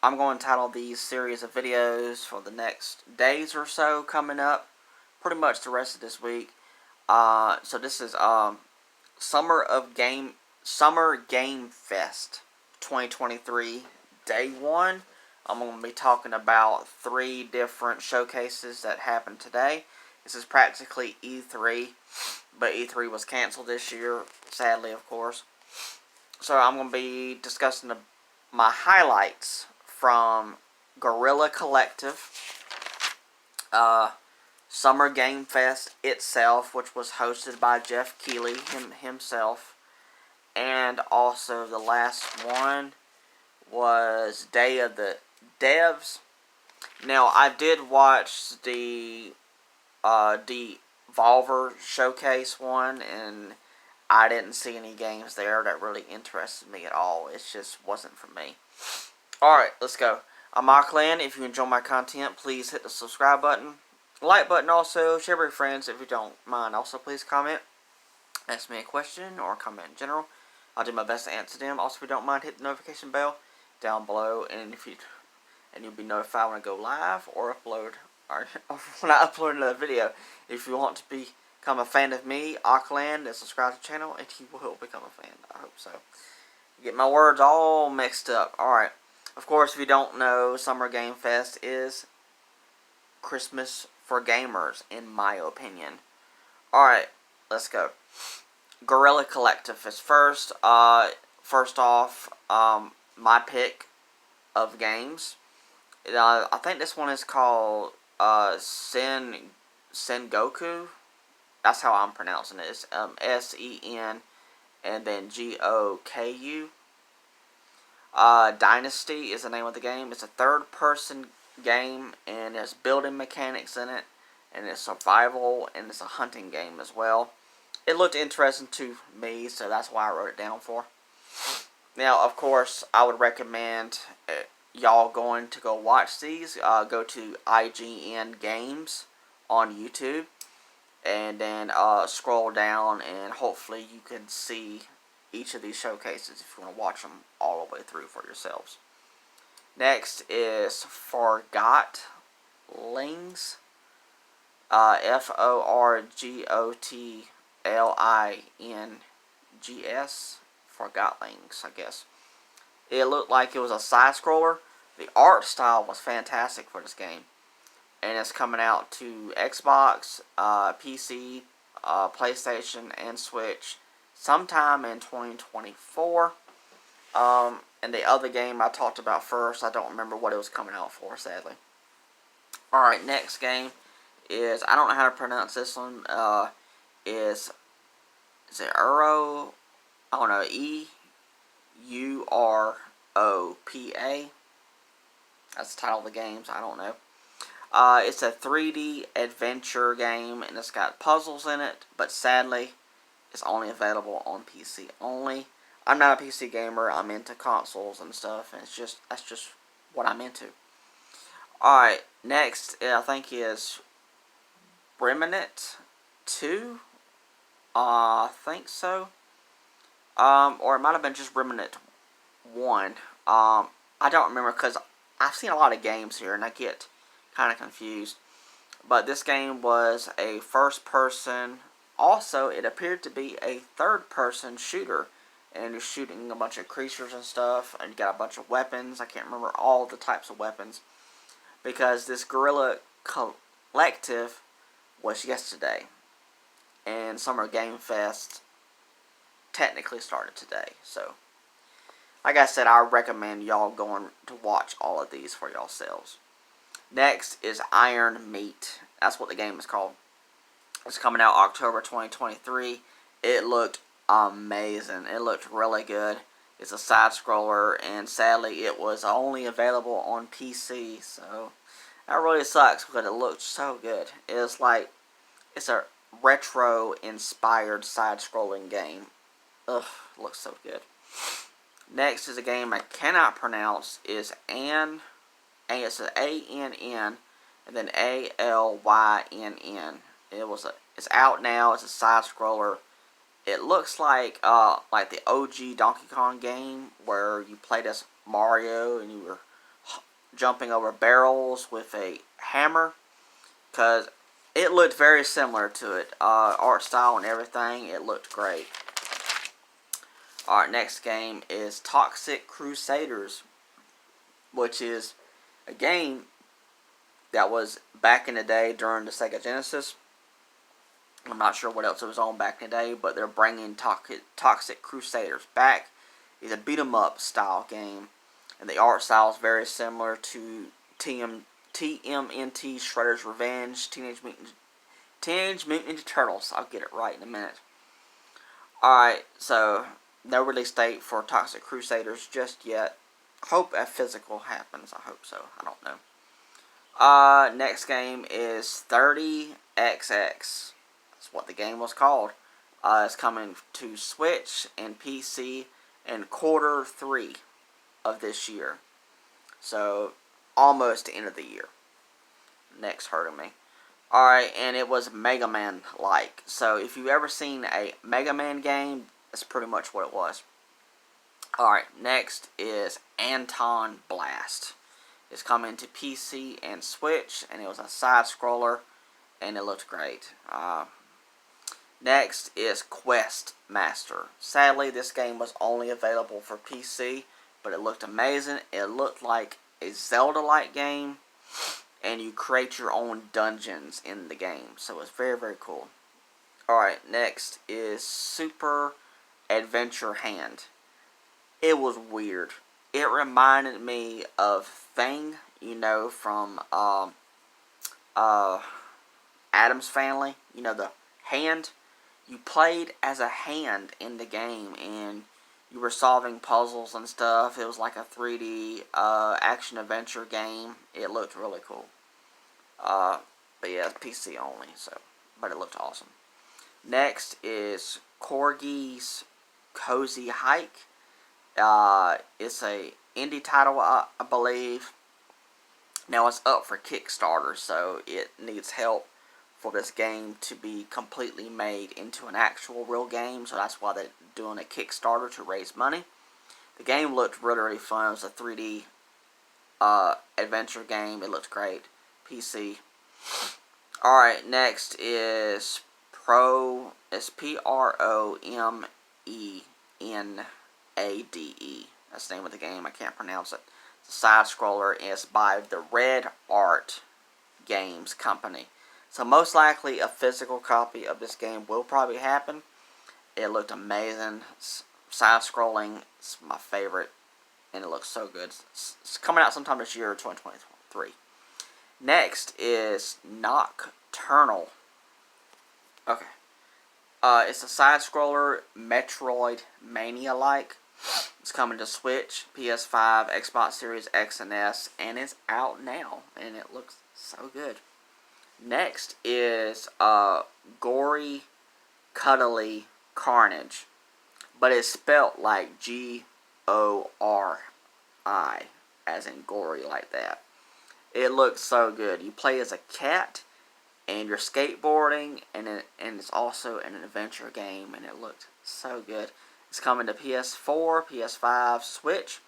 I'm going to title these series of videos for the next days or so coming up. Pretty much the rest of this week. So this is Summer Game Fest 2023 Day 1. I'm going to be talking about 3 different showcases that happened today. This is practically E3, but E3 was canceled this year, sadly, of course. So I'm going to be discussing my highlights from Guerrilla Collective, Summer Game Fest itself, which was hosted by Jeff Keighley himself, and also the last one was Day of the Devs. Now, I did watch the Devolver Showcase one, and I didn't see any games there that really interested me at all. It just wasn't for me. Alright, let's go. I'm Auckland. If you enjoy my content, please hit the subscribe button. Like button also. Share with your friends if you don't mind. Also, please comment. Ask me a question or comment in general. I'll do my best to answer them. Also, if you don't mind, hit the notification bell down below. And you'll be notified when I go live or upload, or when I upload another video. If you want to become a fan of me, Auckland, and subscribe to the channel, and you will become a fan. I hope so. Get my words all mixed up. Alright. Of course, if you don't know, Summer Game Fest is Christmas for gamers, in my opinion. Alright, let's go. Guerrilla Collective is first. First off, my pick of games. I think this one is called Sengoku. That's how I'm pronouncing it. It's S-E-N and then G-O-K-U. Dynasty is the name of the game. It's a third-person game, and there's building mechanics in it, and it's survival, and it's a hunting game as well. It looked interesting to me, so that's why I wrote it down for. Now, of course, I would recommend y'all going to go watch these. Go to IGN Games on YouTube, and then scroll down, and hopefully you can see each of these showcases if you want to watch them all the way through for yourselves. Next is Forgotlings. Forgotlings. Forgotlings, I guess. It looked like it was a side-scroller. The art style was fantastic for this game. And it's coming out to Xbox, PC, PlayStation, and Switch sometime in 2024. And the other game I talked about first, I don't remember what it was coming out for, sadly. Alright, next game is, I don't know how to pronounce this one, is it Euro? I don't know, E-U-R-O-P-A. That's the title of the games, I don't know. It's a 3D adventure game, and it's got puzzles in it, but sadly, it's only available on PC only. I'm not a PC gamer. I'm into consoles and stuff, and that's just what I'm into. Alright, next, I think is Remnant 2. I think so. Or it might have been just Remnant 1. I don't remember, because I've seen a lot of games here, and I get kind of confused. But this game was a first-person. Also, it appeared to be a third-person shooter. And you're shooting a bunch of creatures and stuff. And you got a bunch of weapons. I can't remember all the types of weapons. Because this Guerrilla Collective was yesterday. And Summer Game Fest technically started today. So, like I said, I recommend y'all going to watch all of these for yourselves. Next is Iron Meat. That's what the game is called. It's coming out October 2023. It looked amazing. It looked really good. It's a side-scroller, and sadly, it was only available on PC, so that really sucks because it looked so good. It's a retro-inspired side-scrolling game. Ugh, looks so good. Next is a game I cannot pronounce. It's Ann. It's an A-N-N, and then A-L-Y-N-N. It's out now. It's a side-scroller. It looks like the OG Donkey Kong game where you played as Mario and you were jumping over barrels with a hammer, because it looked very similar to it. Art style and everything, it looked great. Alright, next game is Toxic Crusaders, which is a game that was back in the day during the Sega Genesis. I'm not sure what else it was on back in the day, but they're bringing Toxic Crusaders back. It's a beat-em-up style game, and the art style is very similar to TMNT Shredder's Revenge, Teenage Mutant Ninja Turtles. I'll get it right in a minute. Alright, so no release date for Toxic Crusaders just yet. Hope a physical happens. I hope so. I don't know. Next game is 30XX. That's what the game was called. It's coming to Switch and PC in Q3 of this year. So, almost the end of the year. Next hurting me. Alright, and it was Mega Man-like. So, if you've ever seen a Mega Man game, that's pretty much what it was. Alright, next is Anton Blast. It's coming to PC and Switch, and it was a side-scroller, and it looked great. Next is Quest Master. Sadly, this game was only available for PC, but it looked amazing. It looked like a Zelda-like game, and you create your own dungeons in the game. So it's very, very cool. Alright, next is Super Adventure Hand. It was weird. It reminded me of Thing, from Addams Family. The hand. You played as a hand in the game, and you were solving puzzles and stuff. It was like a 3D action-adventure game. It looked really cool. But yeah, it's PC only, but it looked awesome. Next is Corgi's Cozy Hike. It's a indie title, I believe. Now it's up for Kickstarter, so it needs help for this game to be completely made into an actual real game. So that's why they're doing a Kickstarter to raise money. The game looked really, really fun. It was a 3D adventure game. It looked great. PC. Alright, next is It's PROMENADE. That's the name of the game. I can't pronounce it. It's a side-scroller, and it's by the Red Art Games Company. So most likely a physical copy of this game will probably happen. It looked amazing. Side-scrolling. It's my favorite, and it looks so good. It's coming out sometime this year, 2023. Next is Nocturnal. Okay. It's a side-scroller, Metroid Mania-like. It's coming to Switch, PS5, Xbox Series X and S, and it's out now, and it looks so good. Next is Gory Cuddly Carnage, but it's spelt like Gori, as in gory, like that. It looks so good. You play as a cat, and you're skateboarding, and it's also an adventure game, and it looked so good. It's coming to PS4, PS5, Switch,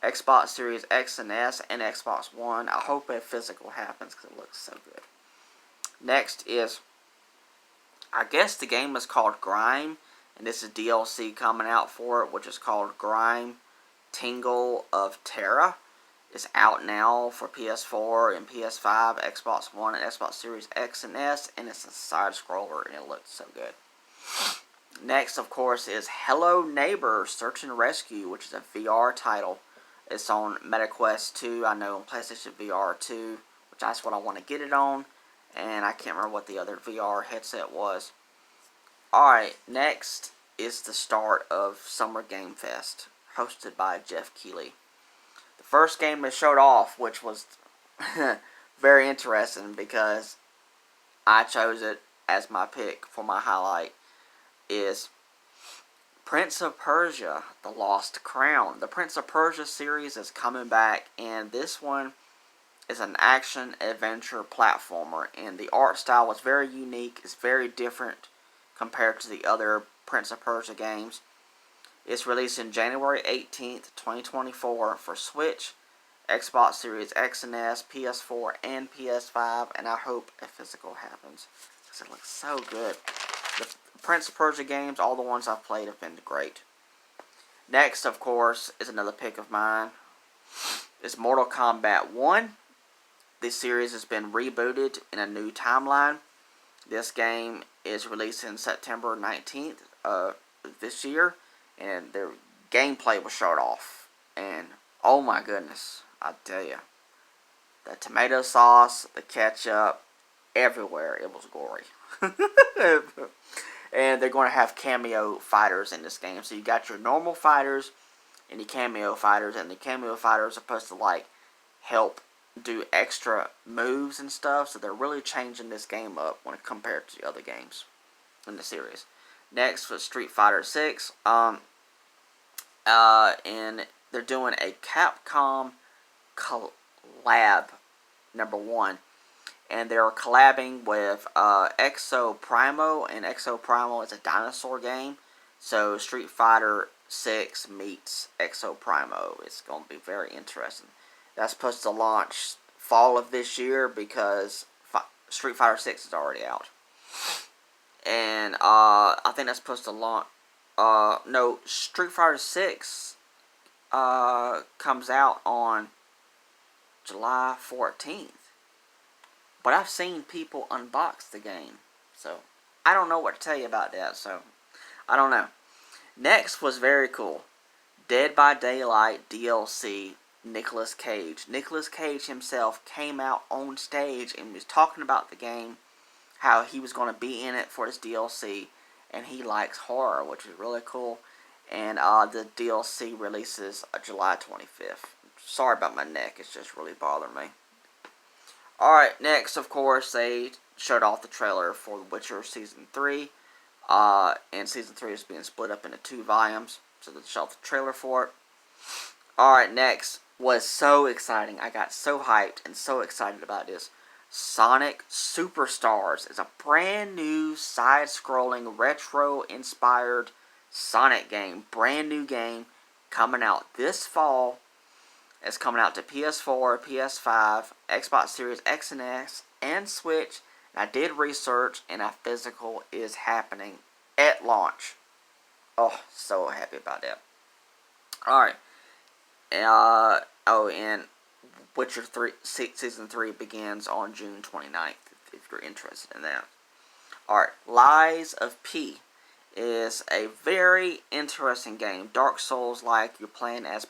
Xbox Series X and S, and Xbox One. I hope a physical happens because it looks so good. Next is, I guess the game is called Grime, and this is DLC coming out for it, which is called Grime Tingle of Terra. It's out now for PS4 and PS5, Xbox One, and Xbox Series X and S, and it's a side-scroller, and it looks so good. Next, of course, is Hello Neighbor Search and Rescue, which is a VR title. It's on MetaQuest 2, I know on PlayStation VR 2, which that's what I want to get it on, and I can't remember what the other VR headset was. Alright, next is the start of Summer Game Fest, hosted by Jeff Keighley. The first game they showed off, which was very interesting because I chose it as my pick for my highlight, is Prince of Persia, The Lost Crown. The Prince of Persia series is coming back, and this one is an action-adventure platformer, and the art style was very unique. It's very different compared to the other Prince of Persia games. It's releasing January 18th, 2024 for Switch, Xbox Series X and S, PS4, and PS5, and I hope a physical happens because it looks so good. The Prince of Persia games, all the ones I've played, have been great. Next, of course, is another pick of mine. It's Mortal Kombat 1. This series has been rebooted in a new timeline. This game is releasing September 19th of this year, and their gameplay was showed off. And oh my goodness, I tell you, the tomato sauce, the ketchup, everywhere, it was gory. And they're going to have cameo fighters in this game. So you got your normal fighters and the cameo fighters, and the cameo fighters are supposed to like help do extra moves and stuff. So they're really changing this game up when compared to the other games in the series. Next was Street Fighter 6. And they're doing a Capcom collab #1. And they're collabing with Exo Primo, and Exo Primo is a dinosaur game. So Street Fighter 6 meets Exo Primo. It's going to be very interesting. That's supposed to launch fall of this year because Street Fighter 6 is already out. And I think that's supposed to launch... no, Street Fighter 6 comes out on July 14th. But I've seen people unbox the game. So, I don't know what to tell you about that. So, I don't know. Next was very cool. Dead by Daylight DLC, Nicolas Cage. Nicolas Cage himself came out on stage and was talking about the game, how he was going to be in it for this DLC, and he likes horror, which is really cool. And the DLC releases July 25th. Sorry about my neck, it's just really bothering me. Alright, next, of course, they showed off the trailer for Witcher Season 3. And Season 3 is being split up into 2 volumes. So they showed off the trailer for it. Alright, next was so exciting. I got so hyped and so excited about this. Sonic Superstars is a brand new side-scrolling, retro-inspired Sonic game. Brand new game coming out this fall. It's coming out to PS4, PS5, Xbox Series X and S, and Switch. And I did research, and a physical is happening at launch. Oh, so happy about that. Alright. And Witcher 3 Season 3 begins on June 29th, if you're interested in that. Alright, Lies of P is a very interesting game. Dark Souls-like. You're playing as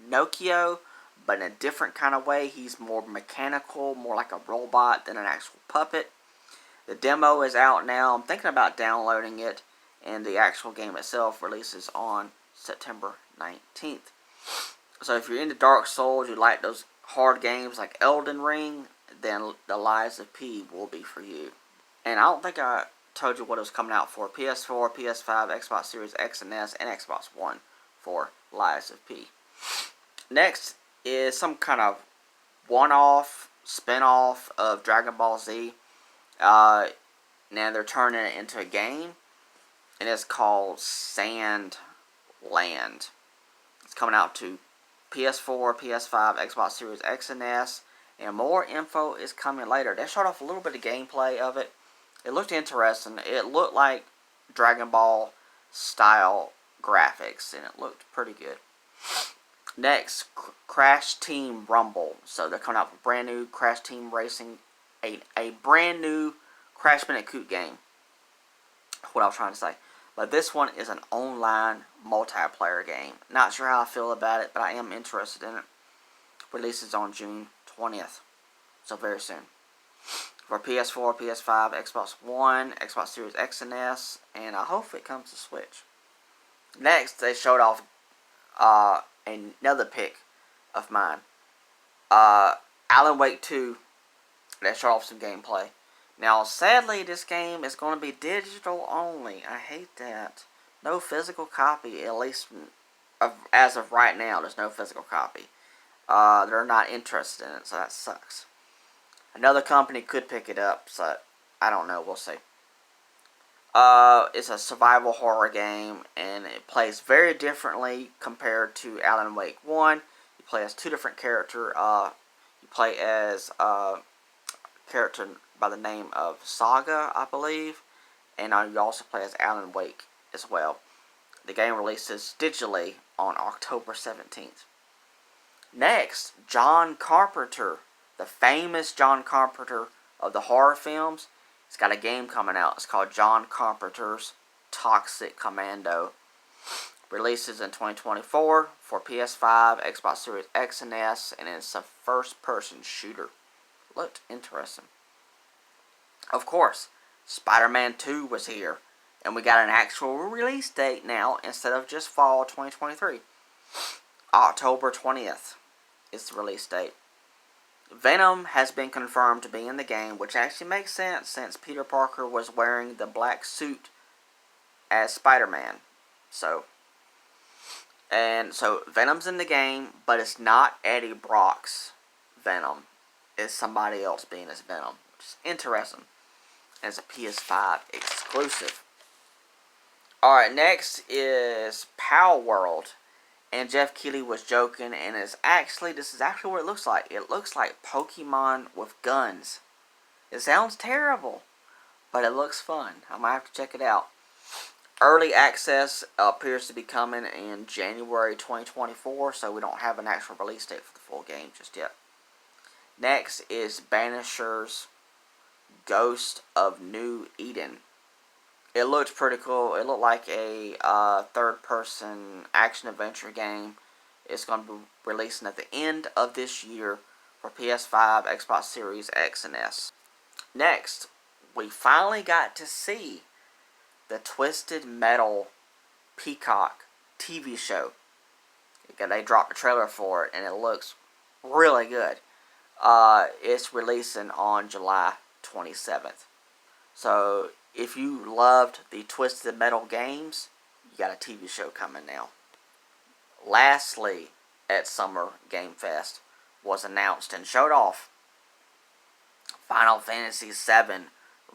Pinocchio, but in a different kind of way. He's more mechanical, more like a robot than an actual puppet. The demo is out now. I'm thinking about downloading it, and the actual game itself releases on September 19th. So if you're into Dark Souls, you like those hard games like Elden Ring, then the Lies of P will be for you. And I don't think I told you what it was coming out for. PS4, PS5, Xbox Series X and S, and Xbox One for Lies of P. Next is some kind of one-off, spin-off of Dragon Ball Z. Now they're turning it into a game, and it's called Sand Land. It's coming out to PS4, PS5, Xbox Series X and S, and more info is coming later. They showed off a little bit of gameplay of it. It looked interesting. It looked like Dragon Ball style graphics, and it looked pretty good. Next, Crash Team Rumble. So they're coming out with brand new Crash Team Racing, a brand new Crash Bandicoot game. What I was trying to say. But this one is an online multiplayer game. Not sure how I feel about it, but I am interested in it. Releases on June 20th. So very soon. For PS4, PS5, Xbox One, Xbox Series X and S, and I hope it comes to Switch. Next, they showed off another pick of mine. Alan Wake 2. They showed off some gameplay. Now, sadly, this game is going to be digital only. I hate that. No physical copy, at least as of right now, there's no physical copy. They're not interested in it, so that sucks. Another company could pick it up, so I don't know. We'll see. It's a survival horror game, and it plays very differently compared to Alan Wake 1. You play as two different characters. You play as a character by the name of Saga, I believe, and you also play as Alan Wake as well. The game releases digitally on October 17th. Next, John Carpenter, the famous John Carpenter of the horror films. He's got a game coming out. It's called John Carpenter's Toxic Commando. Releases in 2024 for PS5, Xbox Series X and S, and it's a first-person shooter. Looked interesting. Of course, Spider-Man 2 was here, and we got an actual release date now instead of just fall 2023. October 20th is the release date. Venom has been confirmed to be in the game, which actually makes sense since Peter Parker was wearing the black suit as Spider-Man. So Venom's in the game, but it's not Eddie Brock's Venom. It's somebody else being as Venom, which is interesting. And it's a PS5 exclusive. Alright, next is Power World. And Jeff Keighley was joking, and this is actually what it looks like. It looks like Pokemon with guns. It sounds terrible, but it looks fun. I might have to check it out. Early access appears to be coming in January 2024, so we don't have an actual release date for the full game just yet. Next is Banisher's Ghost of New Eden. It looked pretty cool. It looked like a third-person action-adventure game. It's going to be releasing at the end of this year for PS5, Xbox Series X and S. Next, we finally got to see the Twisted Metal Peacock TV show. They dropped a trailer for it, and it looks really good. It's releasing on July 27th. So, if you loved the Twisted Metal games, you got a TV show coming now. Lastly, at Summer Game Fest, was announced and showed off Final Fantasy VII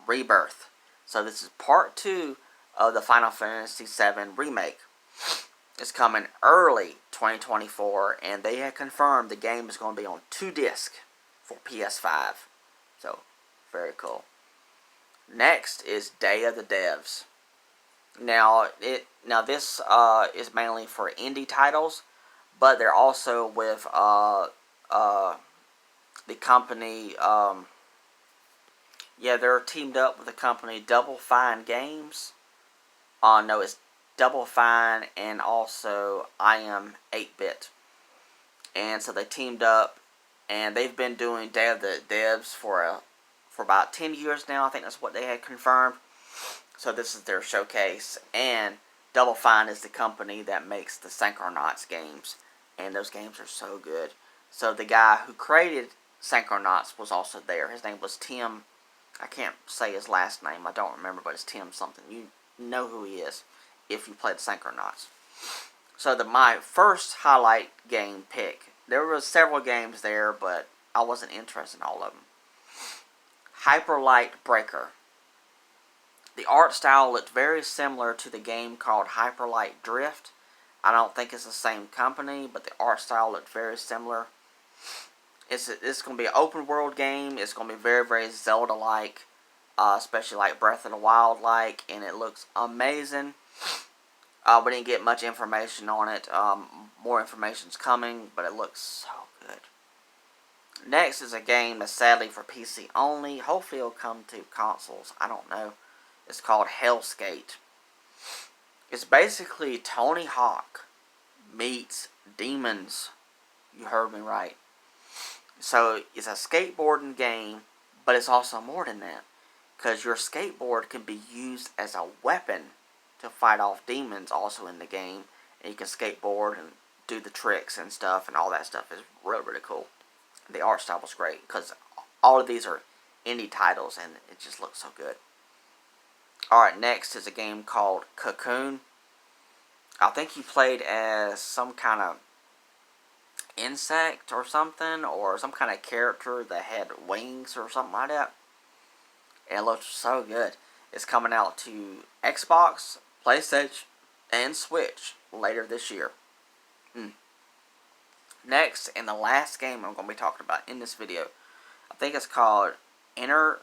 Rebirth. So this is part 2 of the Final Fantasy VII Remake. It's coming early 2024, and they have confirmed the game is going to be on 2 discs for PS5. So, very cool. Next is Day of the Devs. Now this is mainly for indie titles, but they're also with the company. They're teamed up with the company Double Fine Games. No, it's Double Fine and also I Am 8-Bit. And so they teamed up, and they've been doing Day of the Devs for about 10 years now. I think that's what they had confirmed. So this is their showcase. And Double Fine is the company that makes the Psychonauts games. And those games are so good. So the guy who created Psychonauts was also there. His name was Tim. I can't say his last name. I don't remember, but it's Tim something. You know who he is if you played Psychonauts. So my first highlight game pick. There were several games there, but I wasn't interested in all of them. Hyper Light Breaker. The art style looked very similar to the game called Hyper Light Drift. I don't think it's the same company, but the art style looked very similar. It's going to be an open world game. It's going to be very, very Zelda-like, especially like Breath of the Wild-like, and it looks amazing. We didn't get much information on it. More information's coming, but it looks so good. Next is a game that's sadly for PC only. Hopefully it'll come to consoles. I don't know. It's called Hellskate. It's basically Tony Hawk meets demons. You heard me right. So it's a skateboarding game, but it's also more than that. Because your skateboard can be used as a weapon to fight off demons also in the game. And you can skateboard and do the tricks and stuff, and all that stuff is really, really cool. The art style was great, because all of these are indie titles, and it just looks so good. Alright, next is a game called Cocoon. I think you played as some kind of insect or something, or some kind of character that had wings or something like that. And it looked so good. It's coming out to Xbox, PlayStation, and Switch later this year. Next, and the last game I'm going to be talking about in this video, I think it's called Inner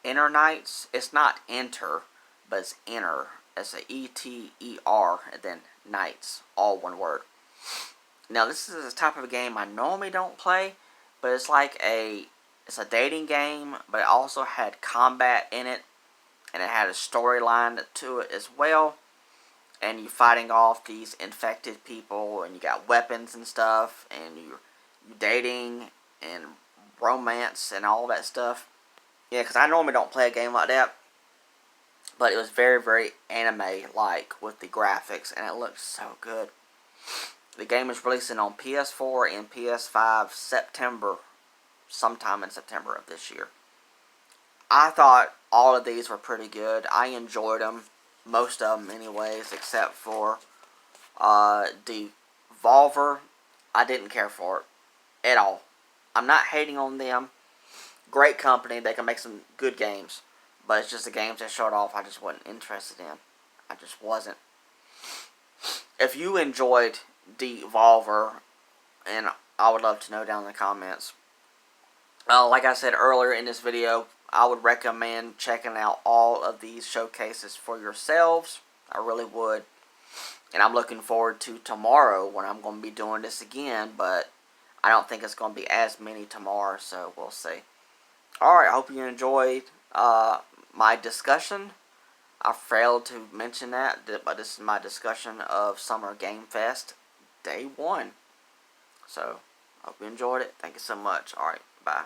Nights. It's not Enter, but it's Inner. It's a E-T-E-R, and then Nights, all one word. Now, this is a type of game I normally don't play, but it's like it's a dating game, but it also had combat in it, and it had a storyline to it as well. And you're fighting off these infected people, and you got weapons and stuff, and you're dating and romance and all that stuff. Yeah, because I normally don't play a game like that, but it was very, very anime-like with the graphics, and it looked so good. The game is releasing on PS4 and PS5 sometime in September of this year. I thought all of these were pretty good. I enjoyed them, most of them anyways, except for Devolver. I didn't care for it at all. I'm not hating on them. Great company, they can make some good games, but it's just the games that showed off I just wasn't interested in. I just wasn't. If you enjoyed Devolver, and I would love to know down in the comments. Like I said earlier in this video, I would recommend checking out all of these showcases for yourselves. I really would. And I'm looking forward to tomorrow when I'm going to be doing this again, but I don't think it's going to be as many tomorrow, so we'll see. Alright, I hope you enjoyed my discussion. I failed to mention that, but this is my discussion of Summer Game Fest Day 1. So, hope you enjoyed it. Thank you so much. Alright, bye.